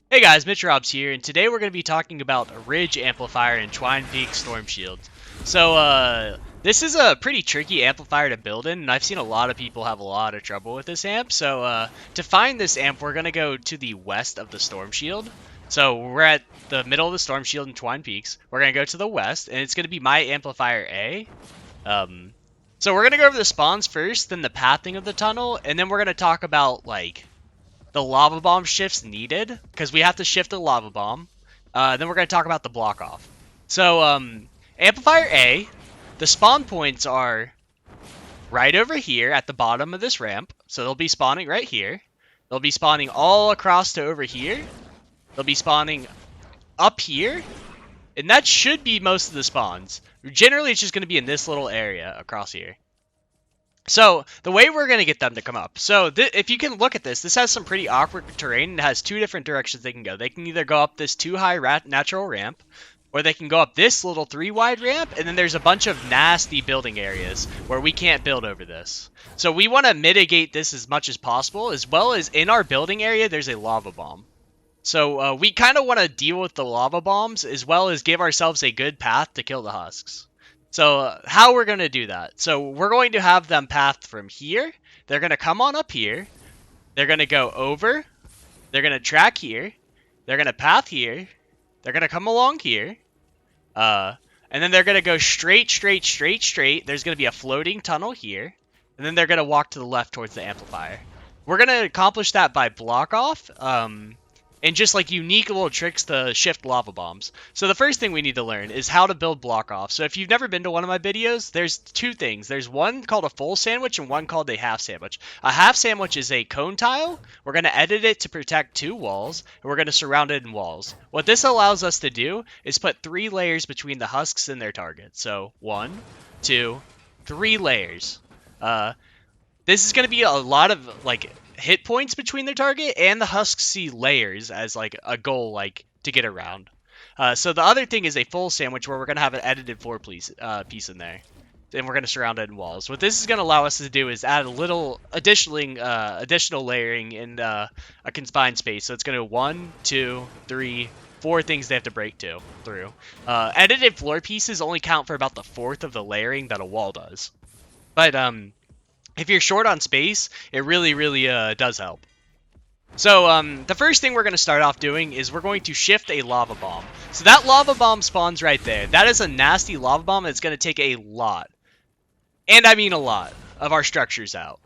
Hey guys, Mitch Robs here, and today we're going to be talking about a Ridge Amplifier and Twine Peaks Storm Shields. This is a pretty tricky amplifier to build in, and I've seen a lot of people have a lot of trouble with this amp. To find this amp, we're going to go to the west of the Storm Shield. So we're at the middle of the Storm Shield in Twine Peaks. We're going to go to the west, and it's going to be my amplifier A. So we're going to go over the spawns first, then the pathing of the tunnel, and then we're going to talk about, the lava bomb shifts needed, because we have to shift the lava bomb. Then we're going to talk about the block off. Amplifier A, the spawn points are right over here at the bottom of this ramp. So they'll be spawning right here. They'll be spawning all across to over here. They'll be spawning up here. And that should be most of the spawns. Generally, it's just going to be in this little area across here. So, the way we're going to get them to come up. So, if you can look at this, this has some pretty awkward terrain. It has two different directions they can go. They can either go up this too-high natural ramp, or they can go up this little 3-wide ramp, and then there's a bunch of nasty building areas where we can't build over this. So, we want to mitigate this as much as possible, as well as in our building area, there's a lava bomb. So, we kind of want to deal with the lava bombs, as well as give ourselves a good path to kill the husks. So how we're going to do that. So we're going to have them path from here. They're going to come on up here. They're going to go over. They're going to track here. They're going to path here. They're going to come along here. And then they're going to go straight. There's going to be a floating tunnel here. And then they're going to walk to the left towards the amplifier. We're going to accomplish that by block off. And just like unique little tricks to shift lava bombs. So the first thing we need to learn is how to build block off. So if you've never been to one of my videos, there's two things. There's one called a full sandwich and one called a half sandwich. A half sandwich is a cone tile. We're going to edit it to protect 2 walls, and we're going to surround it in walls. What this allows us to do is put 3 layers between the husks and their target. So 1, 2, 3 layers. This is going to be a lot of hit points between their target, and the husks see layers as a goal to get around. So the other thing is a full sandwich where we're going to have an edited floor piece in there, and we're going to surround it in walls. What this is going to allow us to do is add a little additional layering in a confined space. So it's going to 1, 2, 3, 4 things they have to break through. Edited floor pieces only count for about the 1/4 of the layering that a wall does. But if you're short on space, it really does help. So the first thing we're going to start off doing is we're going to shift a lava bomb. So that lava bomb spawns right there. That is a nasty lava bomb that's going to take a lot, and I mean a lot, of our structures out.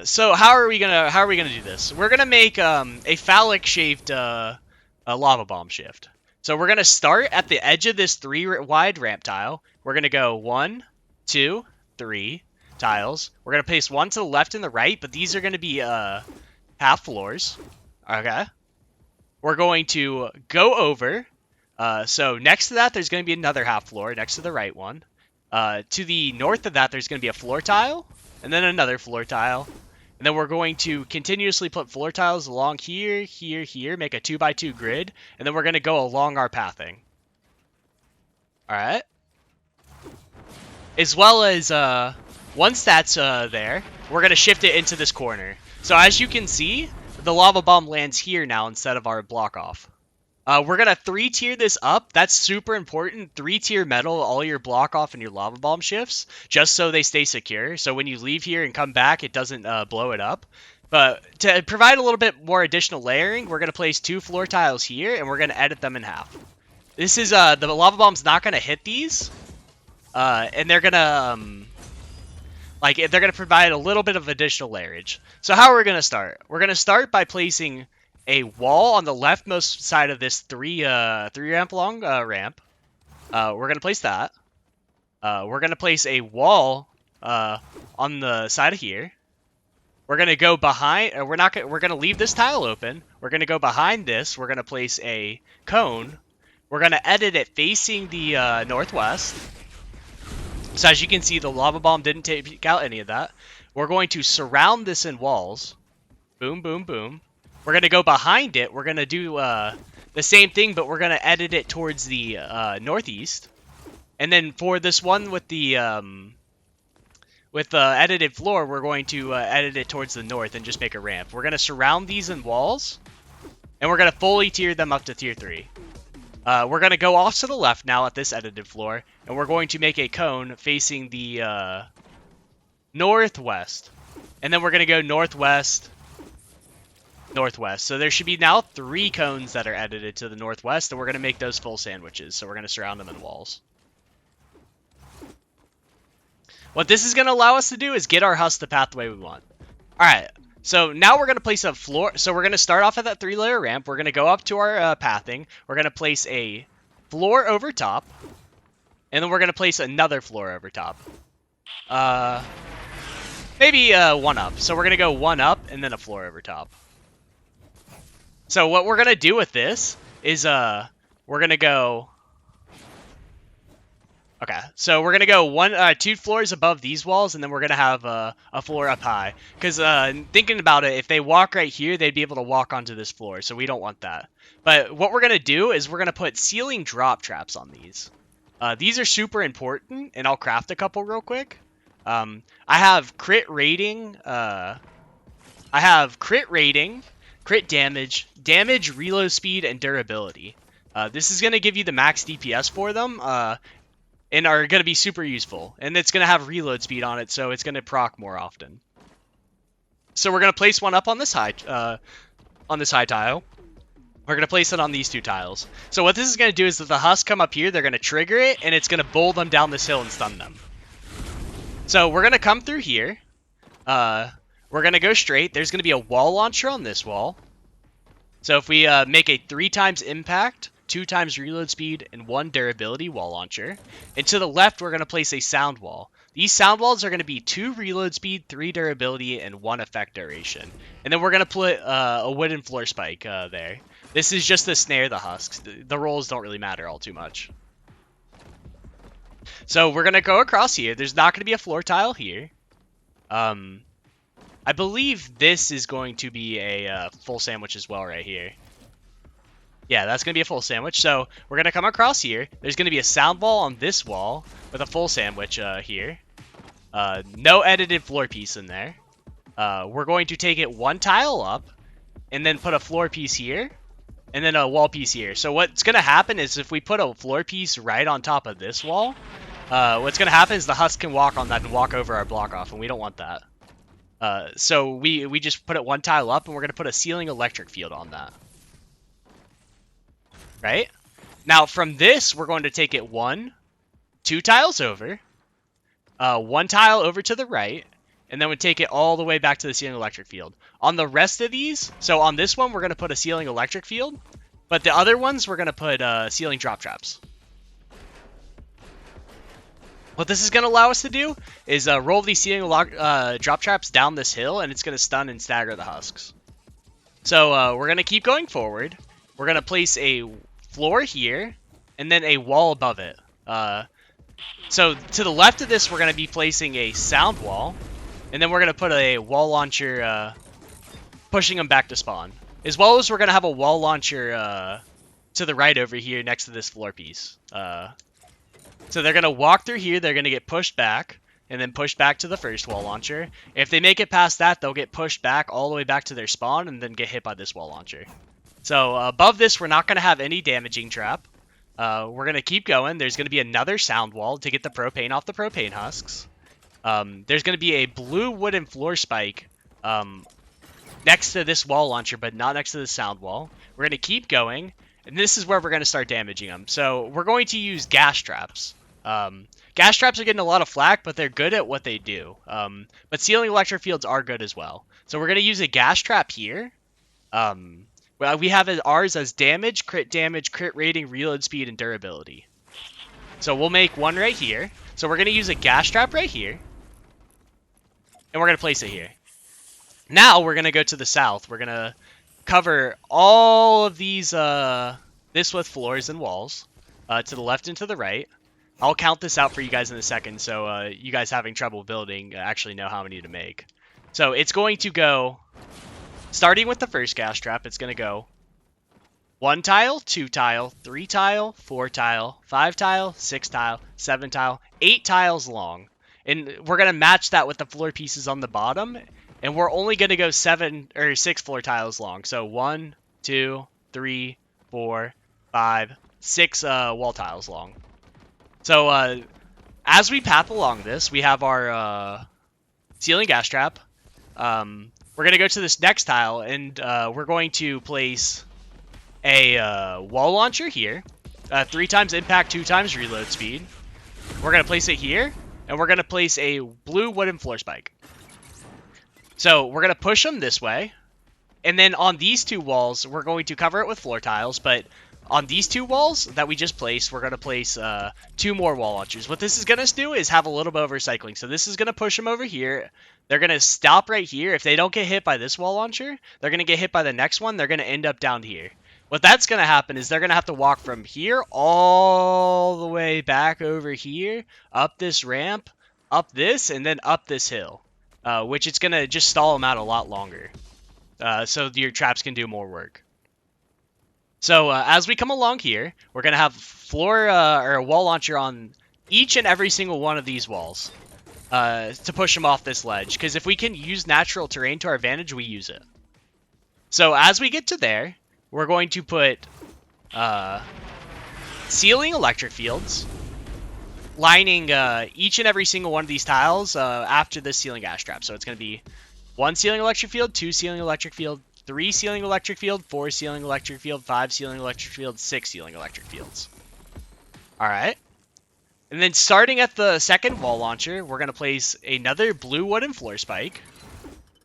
So how are we gonna do this? We're gonna make a phallic shaped lava bomb shift. So we're gonna start at the edge of this 3-wide ramp tile. We're gonna go 1, 2, 3 tiles. We're going to place 1 to the left and the right, but these are going to be half floors. Okay. We're going to go over. So next to that, there's going to be another half floor next to the right one. To the north of that, there's going to be a floor tile, and then another floor tile. And then we're going to continuously put floor tiles along here, make a 2x2 grid, and then we're going to go along our pathing. Alright. As well as, once that's there, we're going to shift it into this corner. So as you can see, the lava bomb lands here now instead of our block off. We're going to 3-tier this up. That's super important. 3-tier metal all your block off and your lava bomb shifts, just so they stay secure. So when you leave here and come back, it doesn't blow it up. But to provide a little bit more additional layering, we're going to place 2 floor tiles here, and we're going to edit them in half. This is, the lava bomb's not going to hit these. And they're going to... they're going to provide a little bit of additional layerage. So how are we going to start? We're going to start by placing a wall on the leftmost side of this 3 ramp long ramp. We're going to place that. We're going to place a wall on the side of here. We're going to go behind. We're going to leave this tile open. We're going to go behind this. We're going to place a cone. We're going to edit it facing the northwest. So as you can see, the lava bomb didn't take out any of that. We're going to surround this in walls. Boom, boom, boom. We're going to go behind it. We're going to do the same thing, but we're going to edit it towards the northeast. And then for this one with the edited floor, we're going to edit it towards the north and just make a ramp. We're going to surround these in walls. And we're going to fully tier them up to tier 3. We're going to go off to the left now at this edited floor, and we're going to make a cone facing the northwest. And then we're going to go northwest, northwest. So there should be now 3 cones that are edited to the northwest, and we're going to make those full sandwiches. So we're going to surround them in walls. What this is going to allow us to do is get our husk the path the way we want. Alright, so now we're going to place a floor. So we're going to start off at that 3-layer ramp. We're going to go up to our pathing. We're going to place a floor over top. And then we're going to place another floor over top. Maybe 1 up. So we're going to go 1 up and then a floor over top. So what we're going to do with this is we're going to go... Okay, so we're going to go 2 floors above these walls, and then we're going to have a floor up high. Because thinking about it, if they walk right here, they'd be able to walk onto this floor, so we don't want that. But what we're going to do is we're going to put ceiling drop traps on these. These are super important, and I'll craft a couple real quick. I have crit rating, crit damage, reload speed, and durability. This is going to give you the max DPS for them, and are going to be super useful. And it's going to have reload speed on it, so it's going to proc more often. So we're going to place one up on this high tile. We're going to place it on these 2 tiles. So what this is going to do is that the husks come up here, they're going to trigger it, and it's going to bowl them down this hill and stun them. So we're going to come through here. We're going to go straight. There's going to be a wall launcher on this wall. So if we make a 3 times impact, 2 times reload speed, and 1 durability wall launcher. And to the left, we're going to place a sound wall. These sound walls are going to be 2 reload speed, 3 durability, and 1 effect duration. And then we're going to put a wooden floor spike there. This is just to snare the husks. The rolls don't really matter all too much. So we're going to go across here. There's not going to be a floor tile here. I believe this is going to be a full sandwich as well right here. Yeah, that's going to be a full sandwich. So we're going to come across here. There's going to be a sound wall on this wall with a full sandwich here. No edited floor piece in there. We're going to take it 1 tile up and then put a floor piece here and then a wall piece here. So what's going to happen is if we put a floor piece right on top of this wall, what's going to happen is the husk can walk on that and walk over our block off, and we don't want that. So we just put it 1 tile up, and we're going to put a ceiling electric field on that. Right? Now, from this, we're going to take it 2 tiles over, 1 tile over to the right, and then we take it all the way back to the ceiling electric field. On the rest of these, so on this one, we're going to put a ceiling electric field, but the other ones, we're going to put ceiling drop traps. What this is going to allow us to do is roll these ceiling drop traps down this hill, and it's going to stun and stagger the husks. So we're going to keep going forward. We're going to place a floor here, and then a wall above it. So to the left of this, we're going to be placing a sound wall, and then we're going to put a wall launcher pushing them back to spawn. As well as we're going to have a wall launcher to the right over here next to this floor piece. So they're going to walk through here, they're going to get pushed back, and then pushed back to the first wall launcher. If they make it past that, they'll get pushed back all the way back to their spawn, and then get hit by this wall launcher. So above this, we're not going to have any damaging trap. We're going to keep going. There's going to be another sound wall to get the propane off the propane husks. There's going to be a blue wooden floor spike next to this wall launcher, but not next to the sound wall. We're going to keep going, and this is where we're going to start damaging them. So we're going to use gas traps. Gas traps are getting a lot of flack, but they're good at what they do. But ceiling electric fields are good as well. So we're going to use a gas trap here. Well, we have ours as damage, crit rating, reload speed, and durability. So we'll make one right here. So we're going to use a gas trap right here. And we're going to place it here. Now we're going to go to the south. We're going to cover all of these, this with floors and walls, to the left and to the right. I'll count this out for you guys in a second, so you guys having trouble building actually know how many to make. So it's going to go... Starting with the first gas trap, it's going to go 1 tile, 2 tile, 3 tile, 4 tile, 5 tile, 6 tile, 7 tile, 8 tiles long. And we're going to match that with the floor pieces on the bottom. And we're only going to go 7 or 6 floor tiles long. So 1, 2, 3, 4, 5, 6 wall tiles long. So as we path along this, we have our ceiling gas trap. We're going to go to this next tile, and we're going to place a wall launcher here. 3 times impact, 2 times reload speed. We're going to place it here, and we're going to place a blue wooden floor spike. So we're going to push them this way, and then on these 2 walls, we're going to cover it with floor tiles, but on these 2 walls that we just placed, we're going to place 2 more wall launchers. What this is going to do is have a little bit of recycling. So this is going to push them over here. They're going to stop right here. If they don't get hit by this wall launcher, they're going to get hit by the next one. They're going to end up down here. What that's going to happen is they're going to have to walk from here all the way back over here, up this ramp, up this, and then up this hill, which it's going to just stall them out a lot longer. So your traps can do more work. So as we come along here, we're going to have floor or a wall launcher on each and every single one of these walls to push them off this ledge. Because if we can use natural terrain to our advantage, we use it. So as we get to there, we're going to put ceiling electric fields lining each and every single one of these tiles after this ceiling gas trap. So it's going to be 1 ceiling electric field, 2 ceiling electric field, 3 ceiling electric field, 4 ceiling electric field, 5 ceiling electric field, 6 ceiling electric fields. Alright. And then starting at the second wall launcher, we're going to place another blue wooden floor spike,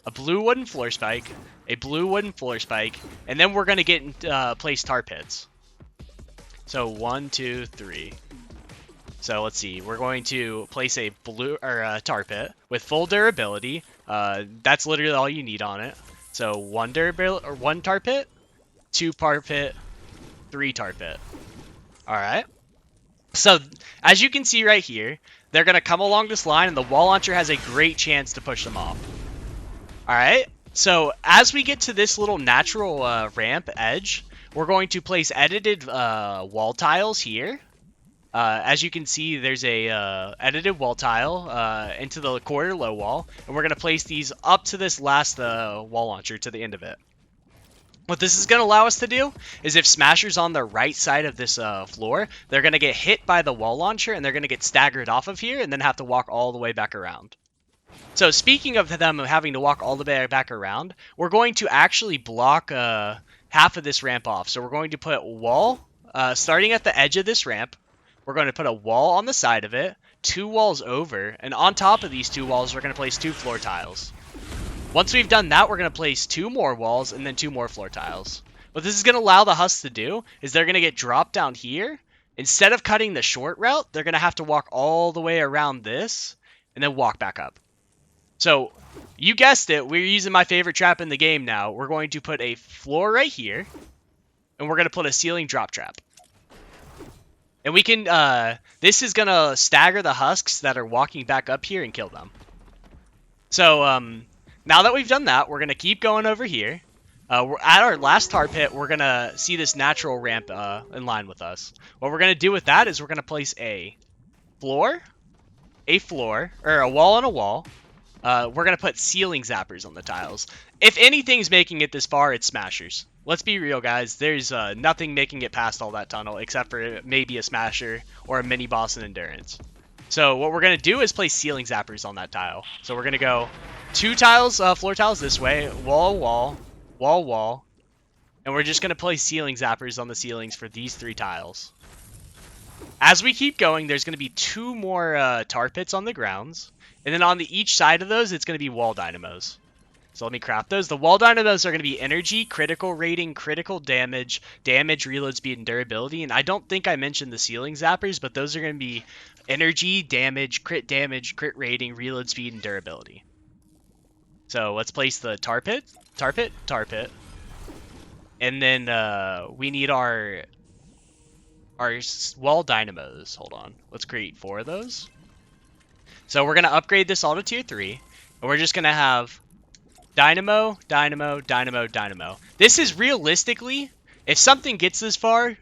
a blue wooden floor spike, a blue wooden floor spike, and then we're going to get place tar pits. So 1, 2, 3. So let's see. We're going to place a blue or a tar pit with full durability. That's literally all you need on it. So 1 tar pit, 2 tar pit, 3 tar pit. All right. So as you can see right here, they're going to come along this line, and the wall launcher has a great chance to push them off. All right. So as we get to this little natural ramp edge, we're going to place edited wall tiles here. As you can see, there's a edited wall tile into the quarter low wall, and we're going to place these up to this last wall launcher to the end of it. What this is going to allow us to do is if Smasher's on the right side of this floor, they're going to get hit by the wall launcher, and they're going to get staggered off of here and then have to walk all the way back around. So speaking of them having to walk all the way back around, we're going to actually block half of this ramp off. So we're going to put a wall starting at the edge of this ramp. We're going to put a wall on the side of it, 2 walls over, and on top of these 2 walls, we're going to place 2 floor tiles. Once we've done that, we're going to place 2 more walls and then 2 more floor tiles. What this is going to allow the husks to do is they're going to get dropped down here. Instead of cutting the short route, they're going to have to walk all the way around this and then walk back up. So, you guessed it, we're using my favorite trap in the game now. We're going to put a floor right here, and we're going to put a ceiling drop trap. And we can, this is going to stagger the husks that are walking back up here and kill them. So, now that we've done that, we're going to keep going over here. We're at our last tar pit, we're going to see this natural ramp in line with us. What we're going to do with that is we're going to place a floor, or a wall and a wall. We're going to put ceiling zappers on the tiles. If anything's making it this far, it's Smashers. Let's be real, guys. There's nothing making it past all that tunnel except for maybe a Smasher or a mini boss in Endurance. So what we're going to do is place ceiling zappers on that tile. So we're going to go 2 tiles, floor tiles this way, wall, wall, wall, wall. And we're just going to place ceiling zappers on the ceilings for these 3 tiles. As we keep going, there's going to be 2 more tar pits on the grounds. And then on each side of those, it's going to be wall dynamos. So let me craft those. The wall dynamos are going to be energy, critical rating, critical damage, reload speed, and durability. And I don't think I mentioned the ceiling zappers, but those are going to be energy, damage, crit rating, reload speed, and durability. So let's place the tar pit. And then we need our wall dynamos. Hold on. Let's create 4 of those. So we're going to upgrade this all to tier 3. And we're just going to have dynamo, dynamo, dynamo, dynamo. This is realistically, if something gets this far,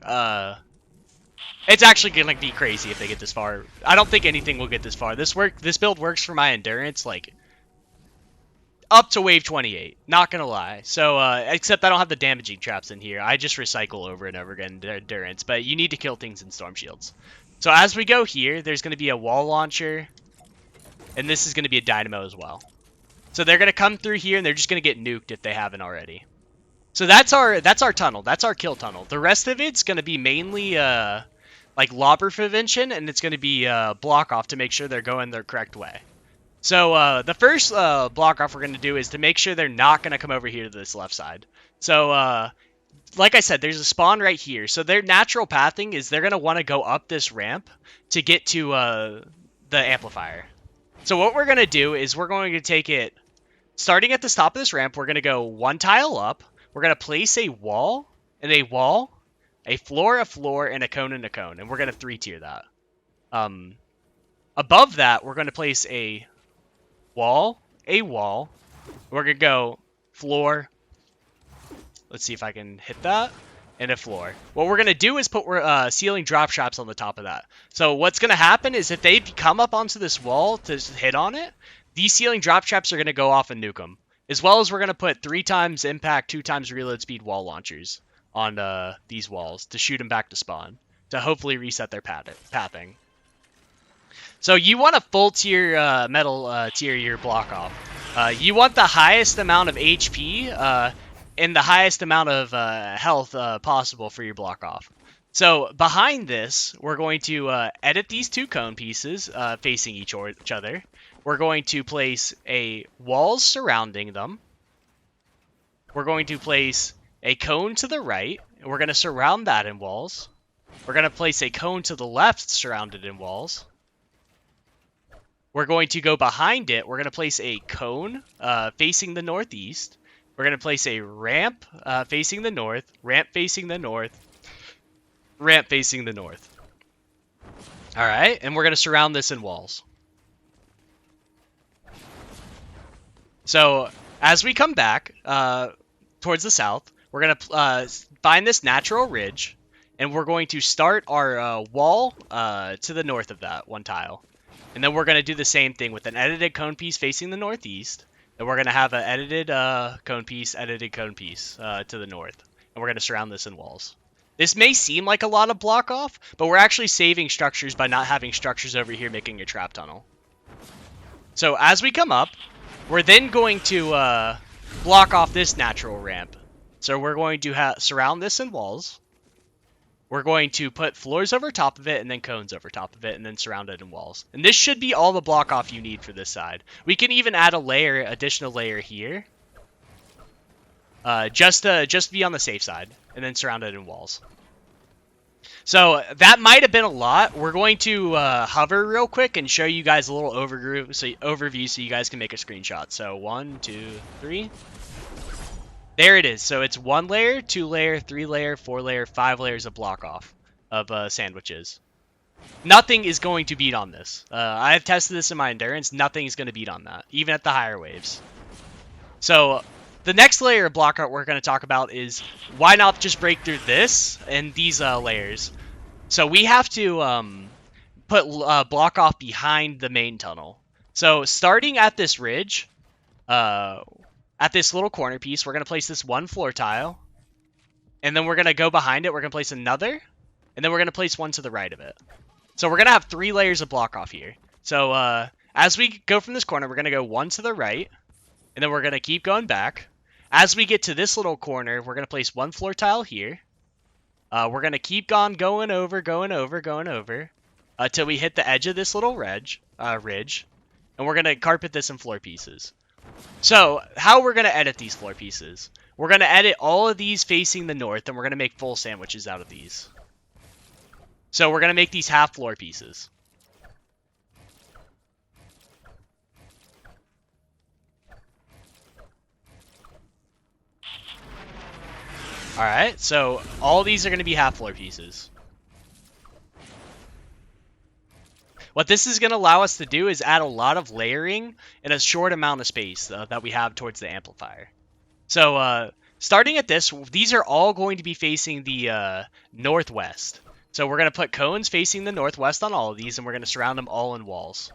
it's actually going to be crazy if they get this far. I don't think anything will get this far. This build works for my endurance, like, up to wave 28, not gonna lie. So, except I don't have the damaging traps in here. I just recycle over and over again endurance, but you need to kill things in storm shields. So as we go here, there's gonna be a wall launcher, and this is gonna be a dynamo as well. So they're gonna come through here, and they're just gonna get nuked if they haven't already. So that's our tunnel. That's our kill tunnel. The rest of it's gonna be mainly like lobber prevention, and it's gonna be block off to make sure they're going their correct way. So the first block off we're going to do is to make sure they're not going to come over here to this left side. So like I said, there's a spawn right here. So their natural pathing is they're going to want to go up this ramp to get to the amplifier. So what we're going to do is we're going to take it, starting at the top of this ramp, we're going to go one tile up. We're going to place a wall and a wall, a floor, and a cone and a cone. And we're going to 3-tier that. Above that, we're going to place a wall. We're going to go floor. Let's see if I can hit that. And a floor. What we're going to do is put ceiling drop traps on the top of that. So what's going to happen is if they come up onto this wall to hit on it, these ceiling drop traps are going to go off and nuke them. As well as we're going to put 3 times impact, 2 times reload speed wall launchers on these walls to shoot them back to spawn. To hopefully reset their pathing. So you want a full tier metal tier your block off. You want the highest amount of HP and the highest amount of health possible for your block off. So behind this, we're going to edit these 2 cone pieces facing each other. We're going to place a wall surrounding them. We're going to place a cone to the right. And we're going to surround that in walls. We're going to place a cone to the left surrounded in walls. We're going to go behind it. We're going to place a cone facing the northeast. We're going to place a ramp facing the north, ramp facing the north, ramp facing the north. All right, and we're going to surround this in walls. So as we come back towards the south, we're going to find this natural ridge, and we're going to start our wall to the north of that one tile. And then we're going to do the same thing with an edited cone piece facing the northeast. And we're going to have an edited cone piece to the north. And we're going to surround this in walls. This may seem like a lot of block off, but we're actually saving structures by not having structures over here making a trap tunnel. So as we come up, we're then going to block off this natural ramp. So we're going to surround this in walls. We're going to put floors over top of it and then cones over top of it and then surround it in walls. And this should be all the block off you need for this side. We can even add additional layer here. Just to be on the safe side and then surround it in walls. So that might have been a lot. We're going to hover real quick and show you guys a little overview so you guys can make a screenshot. So 1, 2, 3. There it is. So it's 1 layer, 2 layer, 3 layer, 4 layer, 5 layers of block off of sandwiches. Nothing is going to beat on this. I've tested this in my endurance. Nothing is going to beat on that, even at the higher waves. So the next layer of block art we're going to talk about is why not just break through this and these layers. So we have to put block off behind the main tunnel. So starting at this ridge, at this little corner piece, we're going to place this 1 floor tile. And then we're going to go behind it. We're going to place another. And then we're going to place 1 to the right of it. So we're going to have 3 layers of block off here. So as we go from this corner, we're going to go 1 to the right. And then we're going to keep going back. As we get to this little corner, we're going to place 1 floor tile here. We're going to keep going over, until we hit the edge of this little ridge. And we're going to carpet this in floor pieces. So, how we're going to edit these floor pieces. We're going to edit all of these facing the north, and we're going to make full sandwiches out of these. So, we're going to make these half floor pieces. Alright, so all these are going to be half floor pieces. What this is going to allow us to do is add a lot of layering in a short amount of space that we have towards the amplifier. So starting at this, these are all going to be facing the northwest. So we're going to put cones facing the northwest on all of these, and we're going to surround them all in walls.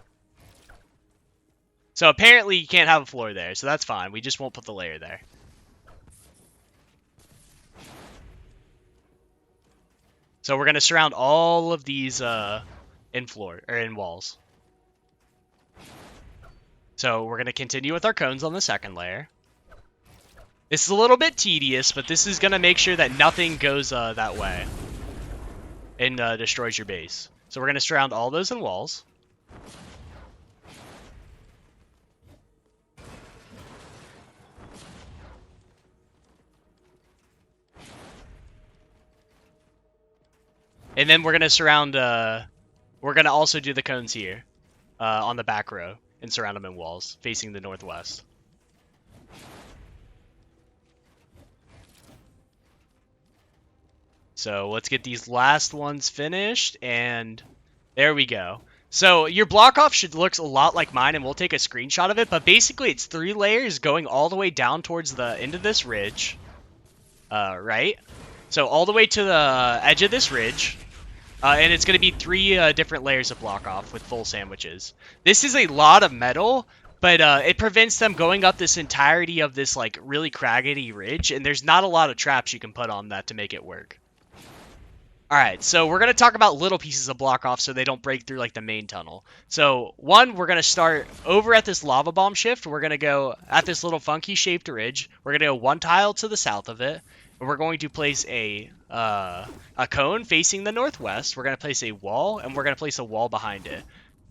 So apparently you can't have a floor there, so that's fine. We just won't put the layer there. So we're gonna surround all of these in walls. So we're gonna continue with our cones on the second layer. This is a little bit tedious, but this is gonna make sure that nothing goes that way and destroys your base. So we're gonna surround all those in walls. And then we're gonna surround. We're gonna also do the cones here, on the back row, and surround them in walls facing the northwest. So let's get these last ones finished, and there we go. So your block off should look a lot like mine, and we'll take a screenshot of it. But basically, it's 3 layers going all the way down towards the end of this ridge, right? So all the way to the edge of this ridge. And it's going to be 3 different layers of block off with full sandwiches. This is a lot of metal, but it prevents them going up this entirety of this like really craggy ridge, and there's not a lot of traps you can put on that to make it work. Alright, so we're going to talk about little pieces of block off so they don't break through like the main tunnel. So one, we're going to start over at this lava bomb shift. We're going to go at this little funky shaped ridge. We're going to go 1 tile to the south of it. We're going to place a cone facing the northwest. We're going to place a wall, and we're going to place a wall behind it.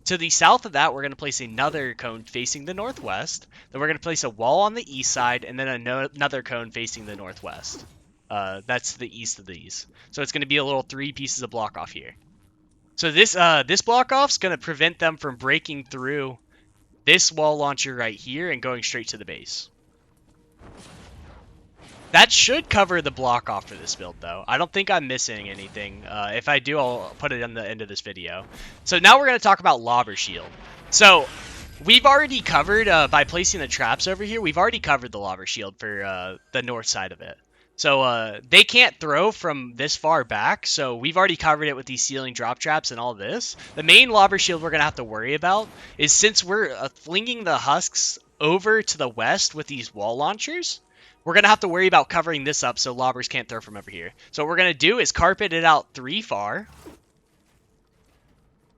To the south of that, we're going to place another cone facing the northwest. Then we're going to place a wall on the east side, and then another cone facing the northwest. That's the east of these. So it's going to be a little 3 pieces of block off here. So this block off is going to prevent them from breaking through this wall launcher right here and going straight to the base. That should cover the block off for this build, though. I don't think I'm missing anything. If I do, I'll put it on the end of this video. So now we're going to talk about lobber shield. So we've already covered, by placing the traps over here, we've already covered the lobber shield for the north side of it. So they can't throw from this far back, so we've already covered it with these ceiling drop traps and all this. The main lobber shield we're going to have to worry about is since we're flinging the husks over to the west with these wall launchers, we're going to have to worry about covering this up so lobbers can't throw from over here. So what we're going to do is carpet it out 3 far.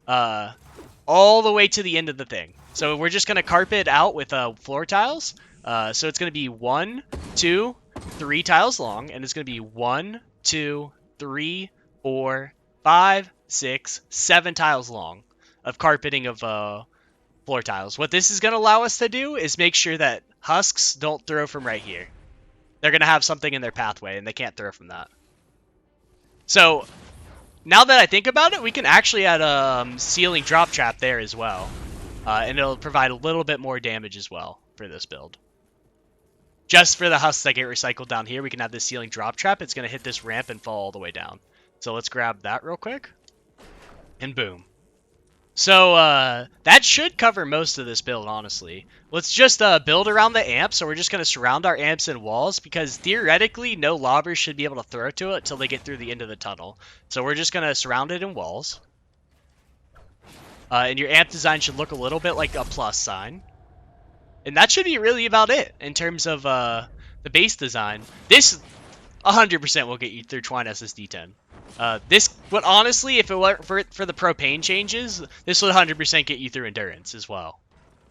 All the way to the end of the thing. So we're just going to carpet out with floor tiles. So it's going to be 1, 2, 3 tiles long. And it's going to be 1, 2, 3, 4, 5, 6, 7 tiles long of carpeting of floor tiles. What this is going to allow us to do is make sure that husks don't throw from right here. They're going to have something in their pathway, and they can't throw from that. So, now that I think about it, we can actually add a ceiling drop trap there as well. And it'll provide a little bit more damage as well for this build. Just for the husks that get recycled down here, we can have this ceiling drop trap. It's going to hit this ramp and fall all the way down. So let's grab that real quick. And boom. So, that should cover most of this build, honestly. Let's just build around the amp, so we're just going to surround our amps in walls, because theoretically, no lobbers should be able to throw to it until they get through the end of the tunnel. So we're just going to surround it in walls. And your amp design should look a little bit like a plus sign. And that should be really about it in terms of the base design. This 100% will get you through Twine SSD 10. This would honestly, if it weren't for the propane changes, this would 100% get you through endurance as well.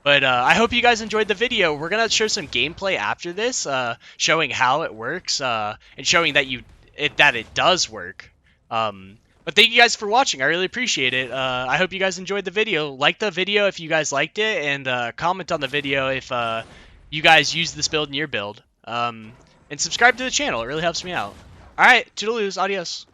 But I hope you guys enjoyed the video. We're going to show some gameplay after this, showing how it works, and showing that it does work. But thank you guys for watching. I really appreciate it. I hope you guys enjoyed the video. Like the video if you guys liked it, and comment on the video if you guys use this build in your build. And subscribe to the channel. It really helps me out. Alright, toodaloos. Adios.